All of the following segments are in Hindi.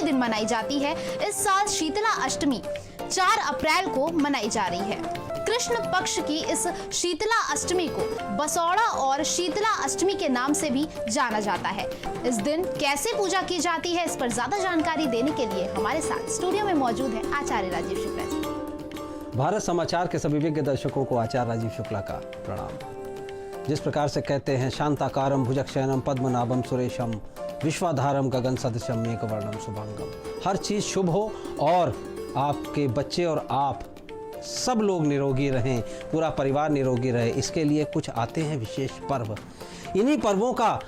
दिन मनाई जाती है। इस साल शीतला अष्टमी 4 अप्रैल को मनाई जा रही है। कृष्ण पक्ष की इस शीतला अष्टमी को बसौड़ा और शीतला अष्टमी के नाम से भी जाना जाता है। इस दिन कैसे पूजा की जाती है, इस पर ज्यादा जानकारी देने के लिए हमारे साथ स्टूडियो में मौजूद है आचार्य राजीव शुक्ला जी। भारत समाचार के सभी विज्ञ दर्शकों को आचार्य राजीव शुक्ला का प्रणाम। जिस प्रकार से कहते हैं शांताकारम भुजगशयनम पद्मनाभम सुरेशम विश्वाधारम गगन सदृशम मेघवर्णम शुभांगम, हर चीज़ शुभ हो और आपके बच्चे और आप सब लोग निरोगी रहें, पूरा परिवार निरोगी रहे, इसके लिए कुछ आते हैं विशेष पर्व। इन्हीं पर्वों का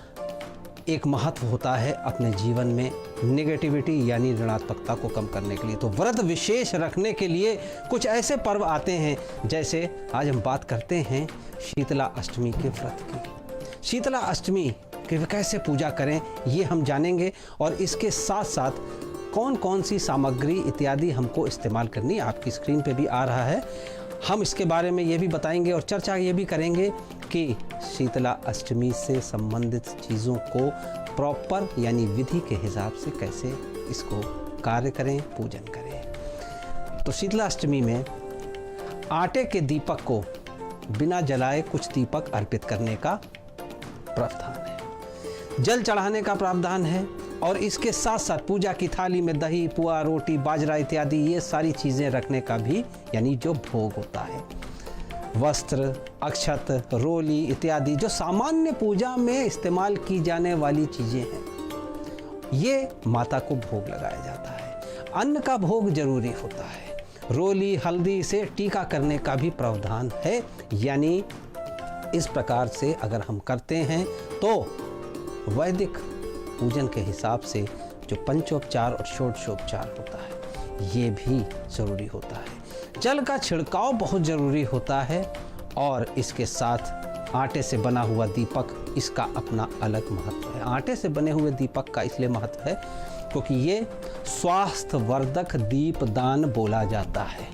एक महत्व होता है अपने जीवन में नेगेटिविटी यानी ऋणात्मकता को कम करने के लिए। तो व्रत विशेष रखने के लिए कुछ ऐसे पर्व आते हैं, जैसे आज हम बात करते हैं शीतला अष्टमी के व्रत की। शीतला अष्टमी की कैसे पूजा करें ये हम जानेंगे, और इसके साथ साथ कौन कौन सी सामग्री इत्यादि हमको इस्तेमाल करनी आपकी स्क्रीन पे भी आ रहा है। हम इसके बारे में ये भी बताएंगे और चर्चा ये भी करेंगे कि शीतला अष्टमी से संबंधित चीज़ों को प्रॉपर यानी विधि के हिसाब से कैसे इसको कार्य करें, पूजन करें। तो शीतला अष्टमी में आटे के दीपक को बिना जलाए कुछ दीपक अर्पित करने का प्रावधान है, जल चढ़ाने का प्रावधान है, और इसके साथ साथ पूजा की थाली में दही, पुआ, रोटी, बाजरा इत्यादि ये सारी चीज़ें रखने का भी यानी जो भोग होता है। वस्त्र, अक्षत, रोली इत्यादि जो सामान्य पूजा में इस्तेमाल की जाने वाली चीज़ें हैं, ये माता को भोग लगाया जाता है। अन्न का भोग जरूरी होता है। रोली, हल्दी से टीका करने का भी प्रावधान है, यानी इस प्रकार से अगर हम करते हैं तो वैदिक पूजन के हिसाब से जो पंचोपचार और षोडशोपचार होता है ये भी ज़रूरी होता है। जल का छिड़काव बहुत ज़रूरी होता है, और इसके साथ आटे से बना हुआ दीपक, इसका अपना अलग महत्व है। आटे से बने हुए दीपक का इसलिए महत्व है क्योंकि ये स्वास्थ्यवर्धक दीपदान बोला जाता है।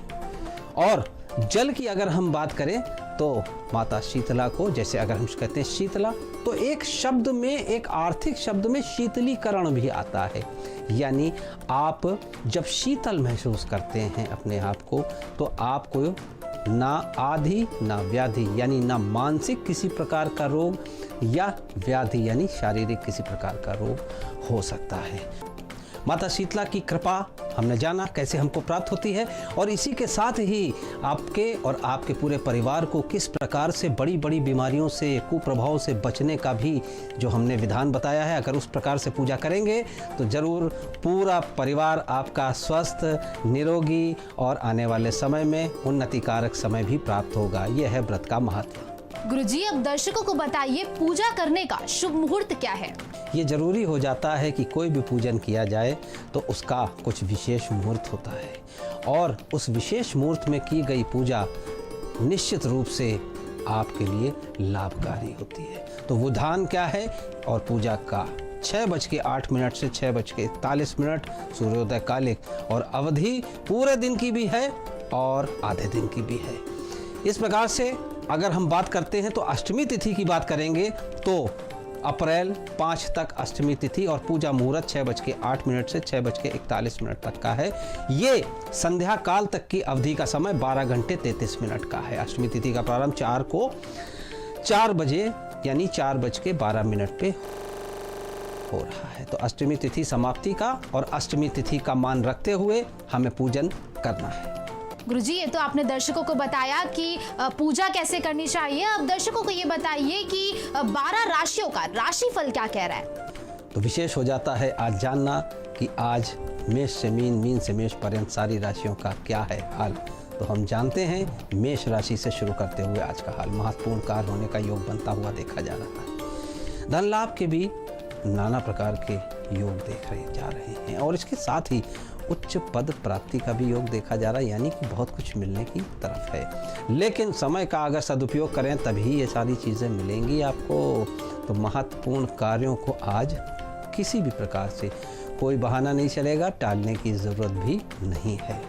और जल की अगर हम बात करें तो माता शीतला को, जैसे अगर हम कहते हैं शीतला, तो एक शब्द में, एक आर्थिक शब्द में शीतलीकरण भी आता है, यानी आप जब शीतल महसूस करते हैं अपने आप को, तो आपको ना आधि ना व्याधि यानी ना मानसिक किसी प्रकार का रोग या व्याधि यानी शारीरिक किसी प्रकार का रोग हो सकता है। माता शीतला की कृपा हमने जाना कैसे हमको प्राप्त होती है, और इसी के साथ ही आपके और आपके पूरे परिवार को किस प्रकार से बड़ी बड़ी बीमारियों से, कुप्रभाव से बचने का भी जो हमने विधान बताया है। अगर उस प्रकार से पूजा करेंगे तो ज़रूर पूरा परिवार आपका स्वस्थ, निरोगी और आने वाले समय में उन्नतिकारक समय भी प्राप्त होगा। यह है व्रत का महत्व। गुरुजी, अब दर्शकों को बताइए पूजा करने का शुभ मुहूर्त क्या है? ये जरूरी हो जाता है कि कोई भी पूजन किया जाए तो उसका कुछ विशेष मुहूर्त होता है, और उस विशेष मुहूर्त में की गई पूजा निश्चित रूप से आपके लिए लाभकारी होती है। तो विधान क्या है, और पूजा का 6:08 से 6:41 सूर्योदय कालिक, और अवधि पूरे दिन की भी है और आधे दिन की भी है। इस प्रकार से अगर हम बात करते हैं तो अष्टमी तिथि की बात करेंगे तो अप्रैल 5 तक अष्टमी तिथि, और पूजा मुहूर्त 6:08 से 6:41 तक का है। ये संध्या काल तक की अवधि का समय 12 घंटे 33 मिनट का है। अष्टमी तिथि का प्रारंभ 4 बजे यानी 4:12 पे हो रहा है। तो अष्टमी तिथि समाप्ति का और अष्टमी तिथि का मान रखते हुए हमें पूजन करना है। गुरुजी, ये तो आपने दर्शकों को बताया कि पूजा कैसे करनी चाहिए। अब दर्शकों को ये बताइए कि 12 राशियों का राशिफल क्या कह रहा है? तो विशेष हो जाता है आज जानना कि आज मेष से मीन, मीन से मेष पर्यंत सारी राशियों का क्या है हाल। तो हम जानते हैं मेष राशि से शुरू करते हुए आज का हाल महत्वपूर्ण कार्य होने का योग बनता हुआ देखा जा रहा है। धन लाभ के भी नाना प्रकार के योग जा रहे हैं, और इसके साथ ही उच्च पद प्राप्ति का भी योग देखा जा रहा है, यानी कि बहुत कुछ मिलने की तरफ है। लेकिन समय का अगर सदुपयोग करें तभी ये सारी चीज़ें मिलेंगी आपको। तो महत्वपूर्ण कार्यों को आज किसी भी प्रकार से कोई बहाना नहीं चलेगा, टालने की ज़रूरत भी नहीं है।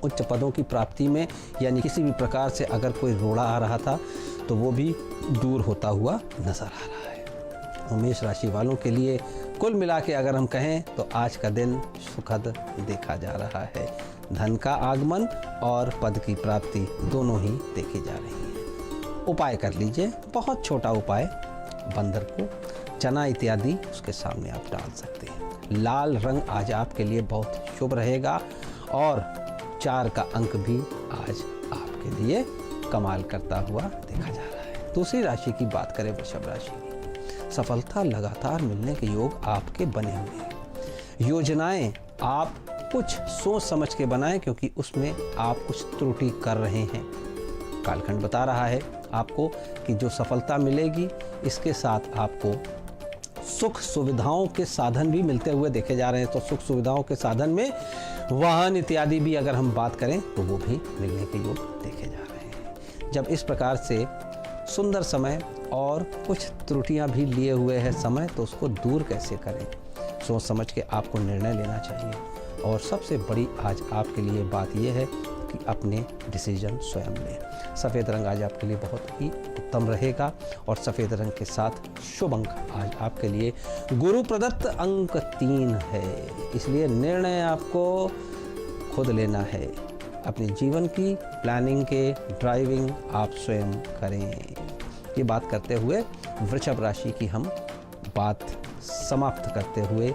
उच्च पदों की प्राप्ति में यानी किसी भी प्रकार से अगर कोई रोड़ा आ रहा था तो वो भी दूर होता हुआ नजर आ रहा है। मेष राशि वालों के लिए कुल मिला के अगर हम कहें तो आज का दिन सुखद देखा जा रहा है। धन का आगमन और पद की प्राप्ति दोनों ही देखी जा रही है। उपाय कर लीजिए, बहुत छोटा उपाय, बंदर को चना इत्यादि उसके सामने आप डाल सकते हैं। लाल रंग आज आपके लिए बहुत शुभ रहेगा और 4 का अंक भी आज आपके लिए कमाल करता हुआ देखा जा रहा है। दूसरी राशि की बात करें, वृषभ राशि की, सफलता लगातार मिलने के योग आपके बने हुए हैं। योजनाएं आप कुछ सोच समझ के बनाएं, क्योंकि उसमें आप कुछ त्रुटि कर रहे हैं। कालखंड बता रहा है आपको कि जो सफलता मिलेगी इसके साथ आपको सुख सुविधाओं के साधन भी मिलते हुए देखे जा रहे हैं। तो सुख सुविधाओं के साधन में वाहन इत्यादि भी अगर हम बात करें तो वो भी मिलने के योग देखे जा रहे हैं। जब इस प्रकार से सुंदर समय और कुछ त्रुटियां भी लिए हुए है समय, तो उसको दूर कैसे करें, सोच समझ के आपको निर्णय लेना चाहिए। और सबसे बड़ी आज आपके लिए बात यह है कि अपने डिसीजन स्वयं लें। सफ़ेद रंग आज आपके लिए बहुत ही उत्तम रहेगा और सफ़ेद रंग के साथ शुभ अंक आज आपके लिए गुरु प्रदत्त अंक 3 है। इसलिए निर्णय आपको खुद लेना है। अपने जीवन की प्लानिंग के ड्राइविंग आप स्वयं करें। ये बात करते हुए वृषभ राशि की हम बात समाप्त करते हुए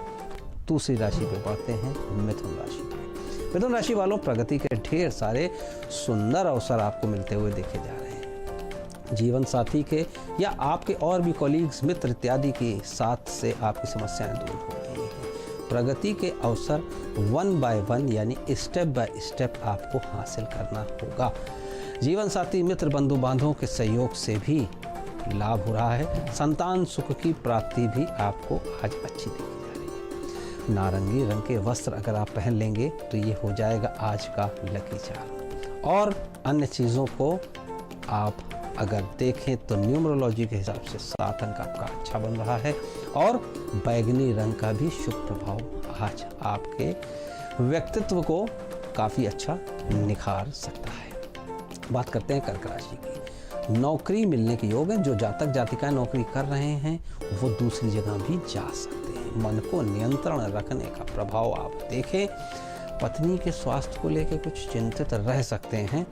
दूसरी राशि पे बढ़ते हैं, मिथुन राशि पे। मिथुन राशि वालों, प्रगति के ढेर सारे सुंदर अवसर आपको मिलते हुए देखे जा रहे हैं। जीवन साथी के या आपके और भी कॉलीग्स, मित्र इत्यादि के साथ से आपकी समस्याएं दूर हो रही हैं। प्रगति के अवसर 1 बाय 1 यानी स्टेप बाय स्टेप आपको हासिल करना होगा। जीवन साथी, मित्र, बंधु बांधवों के सहयोग से भी लाभ हो रहा है। संतान सुख की प्राप्ति भी आपको आज अच्छी देखी जा रही है। नारंगी रंग के वस्त्र अगर आप पहन लेंगे तो ये हो जाएगा आज का लकी चार्म। और अन्य चीज़ों को आप अगर देखें तो न्यूमरोलॉजी के हिसाब से 7 अंक आपका अच्छा बन रहा है और बैगनी रंग का भी शुभ प्रभाव आज आपके व्यक्तित्व को काफ़ी अच्छा निखार सकता है। बात करते हैं कर्क राशि की। नौकरी मिलने के योग हैं। जो जातक जातिकाएं नौकरी कर रहे हैं वो दूसरी जगह भी जा सकते हैं। मन को नियंत्रण रखने का प्रभाव आप देखें। पत्नी के स्वास्थ्य को लेकर कुछ चिंतित रह सकते हैं।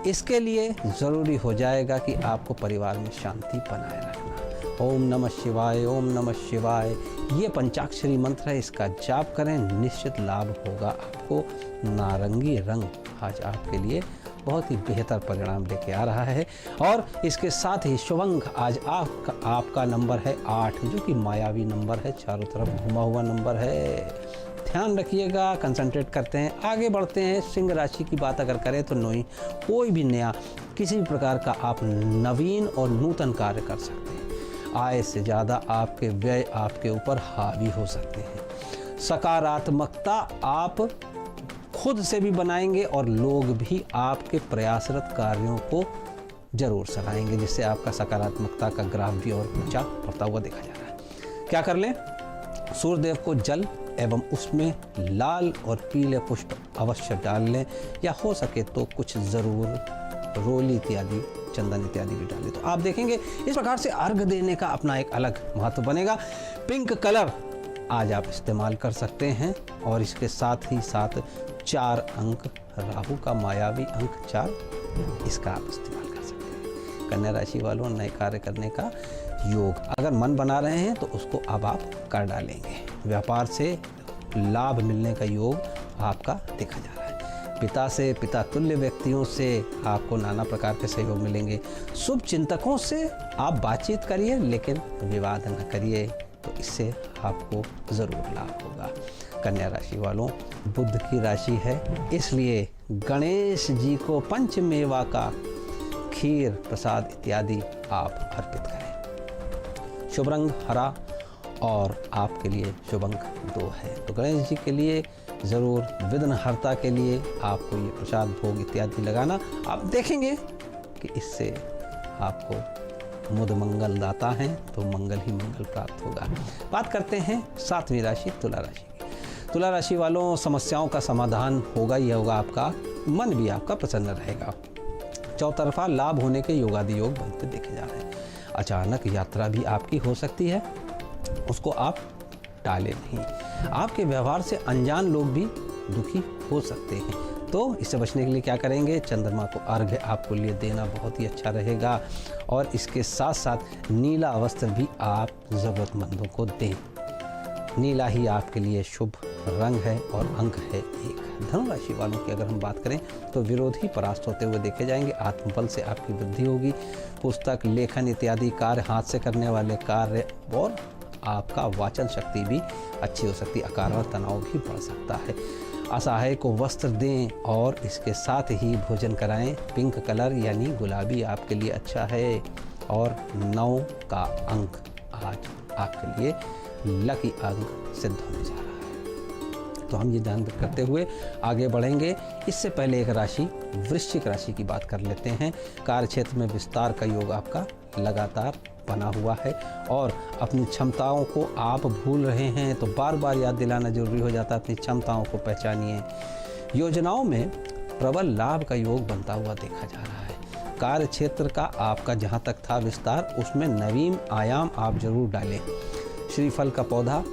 इसके लिए ज़रूरी हो जाएगा कि आपको परिवार में शांति बनाए रखना। ओम नमः शिवाय, ओम नमः शिवाय, ये पंचाक्षरी मंत्र है, इसका जाप करें, निश्चित लाभ होगा आपको। नारंगी रंग आज आपके लिए बहुत ही बेहतर परिणाम लेके आ रहा है। और इसके साथ ही शुभ अंक आज आपका नंबर है 8, जो कि मायावी नंबर है, चारों तरफ घुमा हुआ नंबर है। ध्यान रखिएगा, कंसंट्रेट करते हैं, आगे बढ़ते हैं। सिंह राशि की बात अगर करें तो कोई भी नया किसी भी प्रकार का आप नवीन और नूतन कार्य कर सकते हैं। आय से ज़्यादा आपके व्यय आपके ऊपर हावी हो सकते हैं। सकारात्मकता आप खुद से भी बनाएंगे और लोग भी आपके प्रयासरत कार्यों को जरूर सराहेंगे, जिससे आपका सकारात्मकता का ग्राफ भी और ऊंचा बढ़ता हुआ देखा जा रहा है। क्या कर लें? सूर्यदेव को जल एवं उसमें लाल और पीले पुष्प अवश्य डाल लें, या हो सके तो कुछ ज़रूर रोली इत्यादि, चंदन इत्यादि भी डाल लें, तो आप देखेंगे इस प्रकार से अर्घ देने का अपना एक अलग महत्व बनेगा। पिंक कलर आज आप इस्तेमाल कर सकते हैं और इसके साथ ही साथ 4 अंक राहु का मायावी अंक 4, इसका आप इस्तेमाल कर सकते हैं। कन्या राशि वालों, नए कार्य करने का योग अगर मन बना रहे हैं तो उसको अब आप कर डालेंगे। व्यापार से लाभ मिलने का योग आपका देखा जा रहा है। पिता से, पिता तुल्य व्यक्तियों से आपको नाना प्रकार के सहयोग मिलेंगे। शुभ चिंतकों से आप बातचीत करिए, लेकिन विवाद न करिए, तो इससे आपको ज़रूर लाभ होगा। कन्या राशि वालों, बुध की राशि है, इसलिए गणेश जी को पंचमेवा का खीर प्रसाद इत्यादि आप अर्पित करें। शुभ रंग हरा और आपके लिए शुभ अंक 2 है। तो गणेश जी के लिए ज़रूर विघ्नहर्ता के लिए आपको ये प्रसाद भोग इत्यादि लगाना। आप देखेंगे कि इससे आपको मुद मंगल दाता हैं, तो मंगल ही मंगल प्राप्त होगा। बात करते हैं 7वीं राशि तुला राशि की। तुला राशि वालों, समस्याओं का समाधान होगा ही होगा, आपका मन भी आपका प्रसन्न रहेगा। चौतरफा लाभ होने के योगादि योग बनते देखे जा रहे हैं। अचानक यात्रा भी आपकी हो सकती है। उसको आप टालें नहीं। आपके व्यवहार से अनजान लोग भी दुखी हो सकते हैं, तो इससे बचने के लिए क्या करेंगे, चंद्रमा को अर्घ्य आपको लिए देना बहुत ही अच्छा रहेगा। और इसके साथ साथ नीला वस्त्र भी आप ज़रूरतमंदों को दें। नीला ही आपके लिए शुभ रंग है और अंक है 1। धनु राशि वालों की अगर हम बात करें तो विरोधी परास्त होते हुए देखे जाएंगे। आत्मबल से आपकी वृद्धि होगी। पुस्तक, लेखन इत्यादि कार्य, हाथ से करने वाले कार्य और आपका वाचन शक्ति भी अच्छी हो सकती है। अकारण तनाव भी बढ़ सकता है। असहाय को वस्त्र दें और इसके साथ ही भोजन कराएं। पिंक कलर यानी गुलाबी आपके लिए अच्छा है। और 9 का अंक आज आपके लिए लकी अंक सिद्ध होने जा रहा है। तो हम ये ध्यान करते हुए आगे बढ़ेंगे। इससे पहले एक राशि वृश्चिक राशि की बात कर लेते हैं। कार्य क्षेत्र में विस्तार का योग आपका लगातार बना हुआ है और अपनी क्षमताओं को आप भूल रहे हैं तो बार बार याद दिलाना जरूरी हो जाता है। अपनी क्षमताओं को पहचानिए। योजनाओं में प्रबल लाभ का योग बनता हुआ देखा जा रहा है। कार्य क्षेत्र का आपका जहां तक था विस्तार, उसमें नवीन आयाम आप जरूर डालें। श्रीफल का पौधा,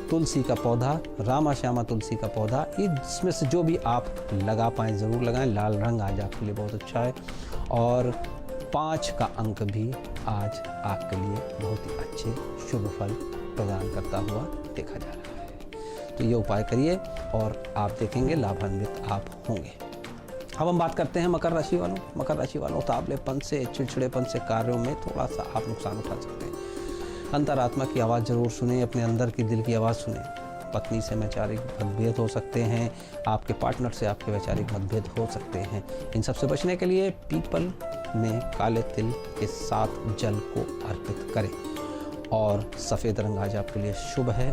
तुलसी का पौधा, रामा श्यामा तुलसी का पौधा, इसमें से जो भी आप लगा पाएँ ज़रूर लगाएं। लाल रंग आज आपके लिए बहुत अच्छा है। और 5 का अंक भी आज आपके लिए बहुत ही अच्छे शुभ फल प्रदान करता हुआ देखा जा रहा है। तो ये उपाय करिए और आप देखेंगे लाभान्वित आप होंगे। अब हम बात करते हैं मकर राशि वालों। मकर राशि वालों उतावलेपन से, चिड़चिड़ेपन से कार्यों में थोड़ा सा आप नुकसान उठा सकते हैं। अंतरात्मा की आवाज़ जरूर सुने, अपने अंदर की दिल की आवाज़ सुने। पत्नी से वैचारिक मतभेद हो सकते हैं। आपके पार्टनर से आपके वैचारिक मतभेद हो सकते हैं। इन सबसे बचने के लिए पीपल में काले तिल के साथ जल को अर्पित करें। और सफ़ेद रंग आज आपके लिए शुभ है।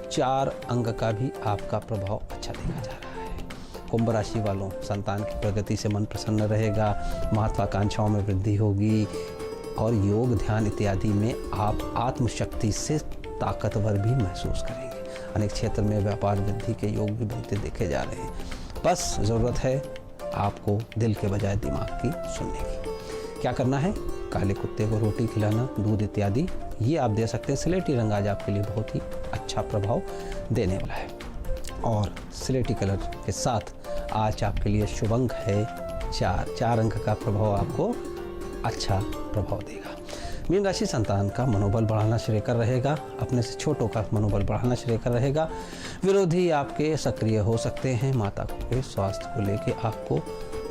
4 अंक का भी आपका प्रभाव अच्छा देखा जा रहा है। कुंभ राशि वालों, संतान की प्रगति से मन प्रसन्न रहेगा। महत्वाकांक्षाओं में वृद्धि होगी और योग, ध्यान इत्यादि में आप आत्मशक्ति से ताकतवर भी महसूस करेंगे। अनेक क्षेत्र में व्यापार वृद्धि के योग भी बनते देखे जा रहे हैं। बस ज़रूरत है आपको दिल के बजाय दिमाग की सुनने की। क्या करना है, काले कुत्ते को रोटी खिलाना, दूध इत्यादि ये आप दे सकते हैं। स्लेटी रंग आज आपके लिए बहुत ही अच्छा प्रभाव देने वाला है। और स्लेटी कलर के साथ आज आपके लिए शुभ अंक है 4 अंक का प्रभाव आपको अच्छा प्रभाव देगा। मीन राशि, संतान का मनोबल बढ़ाना श्रेयकर रहेगा। अपने से छोटों का मनोबल बढ़ाना श्रेयकर रहेगा। विरोधी आपके सक्रिय हो सकते हैं। माता के स्वास्थ्य को लेकर आपको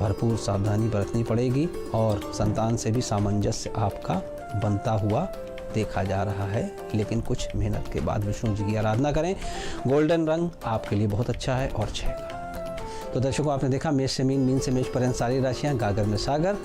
भरपूर सावधानी बरतनी पड़ेगी और संतान से भी सामंजस्य आपका बनता हुआ देखा जा रहा है। लेकिन कुछ मेहनत के बाद विष्णु जी की आराधना करें। गोल्डन रंग आपके लिए बहुत अच्छा है और 6 का। तो दर्शकों, आपने देखा मेष से मीन, मीन से मेष पर्यंत सारी राशियां, गागर में सागर।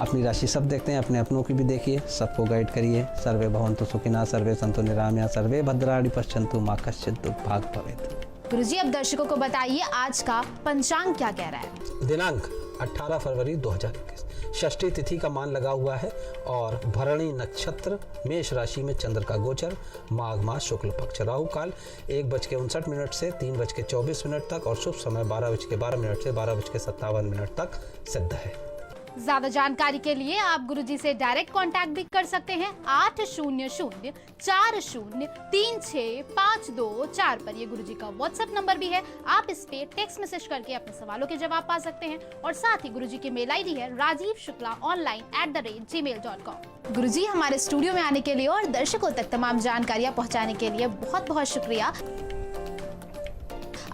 अपनी राशि सब देखते हैं, अपने अपनों की भी देखिए, सबको गाइड करिए। सर्वे भवन्तु सुखिनः, सर्वे सन्तु निरामया, सर्वे भद्राणि पश्यन्तु मा कश्चित् दुर्भाग् भवेत्। गुरुजी, अब दर्शकों को बताइए आज का पंचांग क्या कह रहा है। दिनांक 18 फरवरी 2021, षष्ठी तिथि का मान लगा हुआ है और भरणी नक्षत्र, मेष राशि में चंद्र का गोचर, माघ मास शुक्ल पक्ष, राहु काल 1:59 से 3:24 तक और शुभ समय 12:12 से 12:57 तक सिद्ध है। ज्यादा जानकारी के लिए आप गुरुजी से डायरेक्ट कांटेक्ट भी कर सकते हैं। 800-403652 पर ये गुरुजी का व्हाट्सएप नंबर भी है। आप इस पे टेक्स्ट मैसेज करके अपने सवालों के जवाब पा सकते हैं। और साथ ही गुरुजी की मेल आईडी है rajivshukla@@gmail.com। गुरुजी, हमारे स्टूडियो में आने के लिए और दर्शकों तक तमाम जानकारियाँ पहुँचाने के लिए बहुत बहुत शुक्रिया।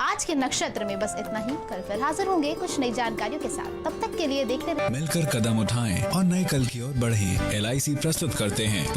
आज के नक्षत्र में बस इतना ही। कल फिर हाजिर होंगे कुछ नई जानकारियों के साथ। तब तक के लिए देखते रहें। मिलकर कदम उठाएं और नए कल की ओर बढ़ें। LIC प्रस्तुत करते हैं